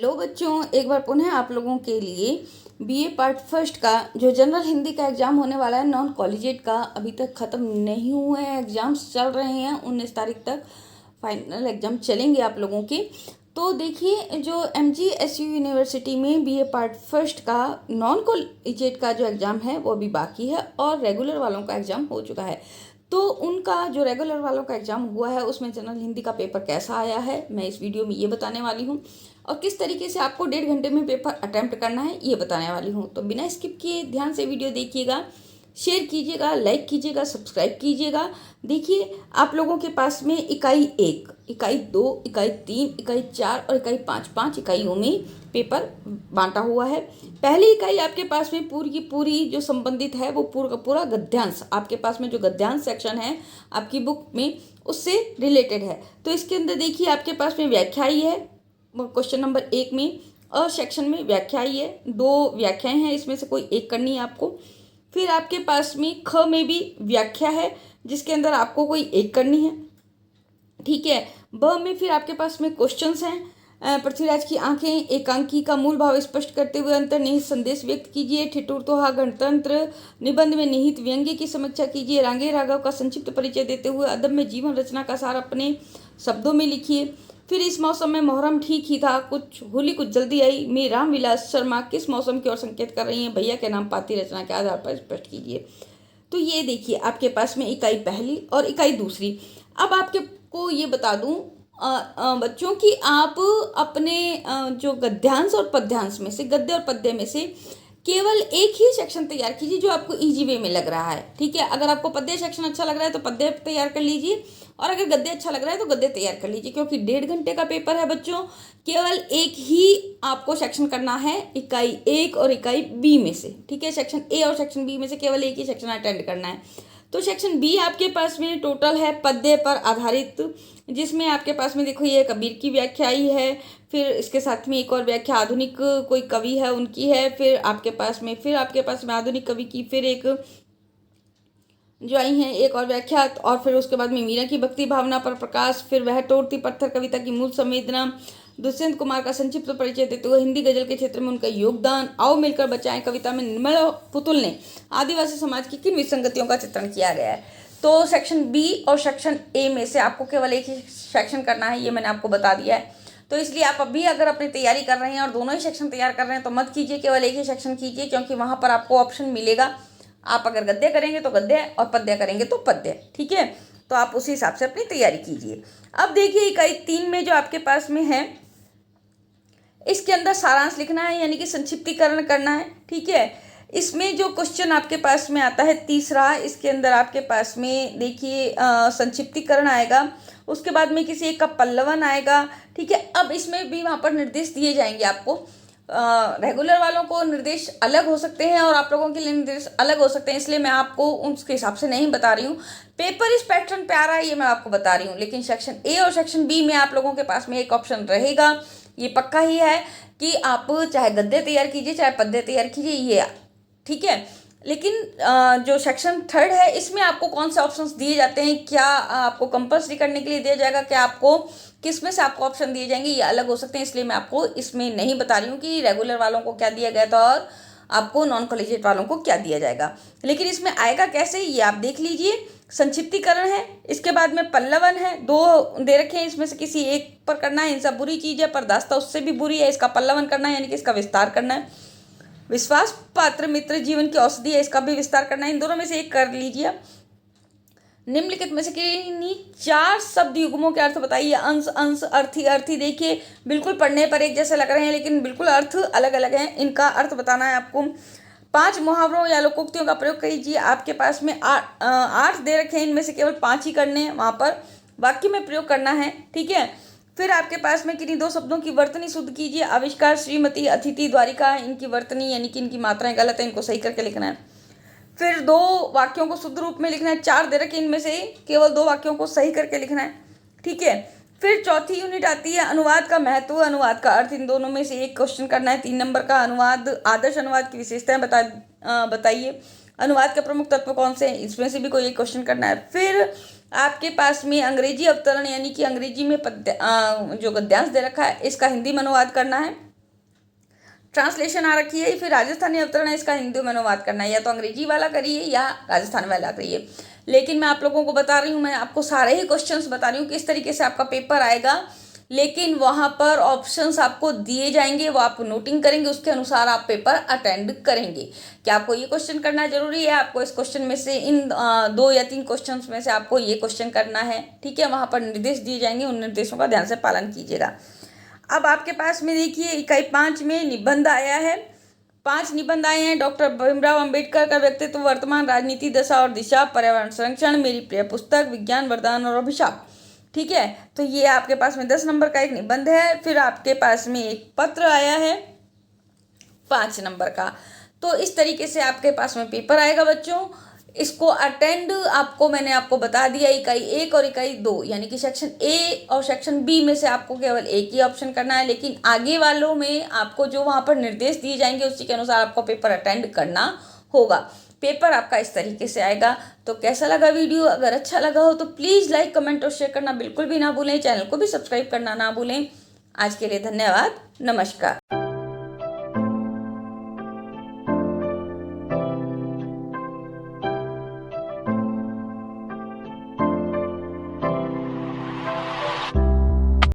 Hello बच्चों, एक बार पुनः आप लोगों के लिए बीए पार्ट फर्स्ट का जो जनरल हिंदी का एग्ज़ाम होने वाला है नॉन कॉलेजिएट का, अभी तक ख़त्म नहीं हुए हैं। एग्ज़ाम्स चल रहे हैं, 19 तारीख तक फाइनल एग्ज़ाम चलेंगे आप लोगों के। तो देखिए, जो MGSU यूनिवर्सिटी में बीए पार्ट फर्स्ट का नॉन कॉलेजिएट का जो एग्ज़ाम है वो अभी बाकी है और रेगुलर वालों का एग्ज़ाम हो चुका है। तो उनका जो रेगुलर वालों का एग्ज़ाम हुआ है उसमें जनरल हिंदी का पेपर कैसा आया है मैं इस वीडियो में ये बताने वाली हूँ, और किस तरीके से आपको 1.5 घंटे में पेपर अटेम्प्ट करना है ये बताने वाली हूँ। तो बिना स्किप किए ध्यान से वीडियो देखिएगा, शेयर कीजिएगा, लाइक कीजिएगा, सब्सक्राइब कीजिएगा। देखिए, आप लोगों के पास में इकाई 1, इकाई 2, इकाई 3, इकाई 4 और इकाई 5 5 इकाइयों में पेपर बांटा हुआ है। पहली इकाई आपके पास में पूरी की पूरी जो संबंधित है वो पूरा का पूरा गद्यांश, आपके पास में जो गद्यांश सेक्शन है आपकी बुक में उससे रिलेटेड है। तो इसके अंदर देखिए आपके पास में व्याख्या ही है क्वेश्चन नंबर 1 में, और सेक्शन में व्याख्या ही है, 2 व्याख्याएं हैं, इसमें से कोई एक करनी है आपको। फिर आपके पास में ख में भी व्याख्या है जिसके अंदर आपको कोई एक करनी है, ठीक है। ब में फिर आपके पास में क्वेश्चंस हैं। पृथ्वीराज की आंखें एकांकी का मूल भाव स्पष्ट करते हुए अंतर्निहित संदेश व्यक्त कीजिए। ठिठुरतोहा गणतंत्र निबंध में निहित व्यंग्य की समीक्षा कीजिए। रांगे राघव का संक्षिप्त परिचय देते हुए अदम्य जीवन रचना का सार अपने शब्दों में लिखिए। फिर इस मौसम में मोहर्रम ठीक ही था, कुछ होली कुछ जल्दी आई में रामविलास शर्मा किस मौसम की ओर संकेत कर रही हैं, भैया के नाम पाती रचना के आधार पर स्पष्ट कीजिए। तो ये देखिए आपके पास में इकाई पहली और इकाई दूसरी। अब आपके को ये बता दूं बच्चों कि आप अपने जो गद्यांश और पद्यांश में से, गद्य और पद्य में से केवल एक ही सेक्शन तैयार कीजिए जो आपको इजी वे में लग रहा है, ठीक है। अगर आपको पद्य सेक्शन अच्छा लग रहा है तो पद्य तैयार कर लीजिए, और अगर गद्य अच्छा लग रहा है तो गद्य तैयार कर लीजिए, क्योंकि 1.5 घंटे का पेपर है बच्चों। केवल एक ही आपको सेक्शन करना है, इकाई 1 और इकाई B में से, ठीक है। सेक्शन A और सेक्शन B में से केवल एक ही सेक्शन अटेंड करना है। तो सेक्शन B आपके पास में टोटल है पद्य पर आधारित, जिसमें आपके पास में देखो ये कबीर की व्याख्या ही है, फिर इसके साथ में एक और व्याख्या आधुनिक कोई कवि है उनकी है, फिर आपके पास में आधुनिक कवि की फिर एक जो आई हैं एक और व्याख्या, और फिर उसके बाद में मीरा की भक्ति भावना पर प्रकाश, फिर वह तोड़ती पत्थर कविता की मूल संवेदना, दुष्यंत कुमार का संक्षिप्त परिचय देते हुए हिंदी गजल के क्षेत्र में उनका योगदान, आओ मिलकर बचाएं कविता में निर्मल पुतुल ने आदिवासी समाज की किन विसंगतियों का चित्रण किया गया है। तो सेक्शन B और सेक्शन A में से आपको केवल एक ही सेक्शन करना है, ये मैंने आपको बता दिया है। तो इसलिए आप अभी अगर अपनी तैयारी कर रहे हैं और दोनों ही सेक्शन तैयार कर रहे हैं तो मत कीजिए, केवल एक ही सेक्शन कीजिए, क्योंकि वहाँ पर आपको ऑप्शन मिलेगा। आप अगर गद्य करेंगे तो गद्य और पद्य करेंगे तो पद्य, ठीक है। तो आप उसी हिसाब से अपनी तैयारी कीजिए। अब देखिए इकाई 3 में जो आपके पास में है इसके अंदर सारांश लिखना है, यानी कि संक्षिप्तीकरण करना है, ठीक है। इसमें जो क्वेश्चन आपके पास में आता है तीसरा, इसके अंदर आपके पास में देखिए संक्षिप्तीकरण आएगा, उसके बाद में किसी एक का पल्लवन आएगा, ठीक है। अब इसमें भी वहाँ पर निर्देश दिए जाएंगे आपको। रेगुलर वालों को निर्देश अलग हो सकते हैं और आप लोगों के लिए निर्देश अलग हो सकते हैं, इसलिए मैं आपको उसके हिसाब से नहीं बता रही हूँ। पेपर इस पैटर्न पे आ रहा है ये मैं आपको बता रही हूँ, लेकिन सेक्शन A और सेक्शन B में आप लोगों के पास में एक ऑप्शन रहेगा, ये पक्का ही है कि आप चाहे गद्य तैयार कीजिए चाहे पद्य तैयार कीजिए, ये ठीक है। लेकिन जो सेक्शन 3 है इसमें आपको कौन से ऑप्शंस दिए जाते हैं, क्या आपको कंपल्सरी करने के लिए दिया जाएगा, क्या आपको किस में से आपको ऑप्शन दिए जाएंगे, ये अलग हो सकते हैं, इसलिए मैं आपको इसमें नहीं बता रही हूँ कि रेगुलर वालों को क्या दिया गया था और आपको नॉन कॉलेजिएट वालों को क्या दिया जाएगा। लेकिन इसमें आएगा कैसे ये आप देख लीजिए। संक्षिप्तीकरण है, इसके बाद में पल्लवन है, 2 दे रखे हैं, इसमें से किसी एक पर करना है। हिंसा बुरी चीज़ है पर दास्ता उससे भी बुरी है, इसका पल्लवन करना है, यानी कि इसका विस्तार करना है। विश्वास पात्र मित्र जीवन की औषधि है, इसका भी विस्तार करना है। इन दोनों में से एक कर लीजिए। निम्नलिखित में से किन्हीं 4 शब्द युग्मों के अर्थ बताइए। अंश, अंश, अर्थी, अर्थी। देखिए बिल्कुल पढ़ने पर एक जैसे लग रहे हैं लेकिन बिल्कुल अर्थ अलग अलग हैं, इनका अर्थ बताना है आपको। 5 मुहावरों या लोकोक्तियों का प्रयोग कीजिए। आपके पास में 8 दे रखे हैं, इनमें से केवल 5 ही करने हैं, वहाँ पर वाक्य में प्रयोग करना है, ठीक है। फिर आपके पास में किन्हीं 2 शब्दों की वर्तनी शुद्ध कीजिए। आविष्कार, श्रीमती, अतिथि, द्वारिका, इनकी वर्तनी यानी कि इनकी मात्राएं गलत है, इनको सही करके लिखना है। फिर 2 वाक्यों को शुद्ध रूप में लिखना है। 4 दे रखे, इनमें से केवल 2 वाक्यों को सही करके लिखना है, ठीक है। फिर चौथी यूनिट आती है अनुवाद का महत्व, अनुवाद का अर्थ। इन दोनों में से एक क्वेश्चन करना है। 3 नंबर का अनुवाद, आदर्श अनुवाद की विशेषताएं बताइए। अनुवाद के प्रमुख तत्व कौन से हैं, इसमें से भी कोई एक क्वेश्चन करना है। फिर आपके पास में अंग्रेजी अवतरण यानी कि अंग्रेजी में जो गद्यांश दे रखा है इसका हिंदी में अनुवाद करना है। ट्रांसलेशन आ रखी है, फिर राजस्थानी अवतरण है, इसका हिंदी में अनुवाद करना है, या तो अंग्रेजी वाला करिए या राजस्थान वाला करिए। लेकिन मैं आप लोगों को बता रही हूँ, मैं आपको सारे ही क्वेश्चंस बता रही हूँ किस तरीके से आपका पेपर आएगा। लेकिन वहाँ पर ऑप्शंस आपको दिए जाएंगे, वो आप नोटिंग करेंगे, उसके अनुसार आप पेपर अटेंड करेंगे। क्या आपको ये क्वेश्चन करना जरूरी है? आपको इस क्वेश्चन में से इन 2 या 3 क्वेश्चन में से आपको ये क्वेश्चन करना है, ठीक है। वहाँ पर निर्देश दिए जाएंगे, उन निर्देशों का ध्यान से पालन कीजिएगा। अब आपके पास में देखिए इकाई 5 में निबंध आया है, 5 निबंध आए हैं। डॉक्टर भीमराव अंबेडकर का व्यक्तित्व, वर्तमान राजनीति दशा और दिशा, पर्यावरण संरक्षण, मेरी प्रिय पुस्तक, विज्ञान वरदान और अभिशाप, ठीक है। तो ये आपके पास में 10 नंबर का एक निबंध है। फिर आपके पास में एक पत्र आया है 5 नंबर का। तो इस तरीके से आपके पास में पेपर आएगा बच्चों। इसको अटेंड आपको मैंने आपको बता दिया, इकाई 1 और इकाई 2 यानी कि सेक्शन ए और सेक्शन बी में से आपको केवल एक ही ऑप्शन करना है, लेकिन आगे वालों में आपको जो वहाँ पर निर्देश दिए जाएंगे उसी के अनुसार आपको पेपर अटेंड करना होगा। पेपर आपका इस तरीके से आएगा। तो कैसा लगा वीडियो? अगर अच्छा लगा हो तो प्लीज़ लाइक, कमेंट और शेयर करना बिल्कुल भी ना भूलें। चैनल को भी सब्सक्राइब करना ना भूलें। आज के लिए धन्यवाद, नमस्कार।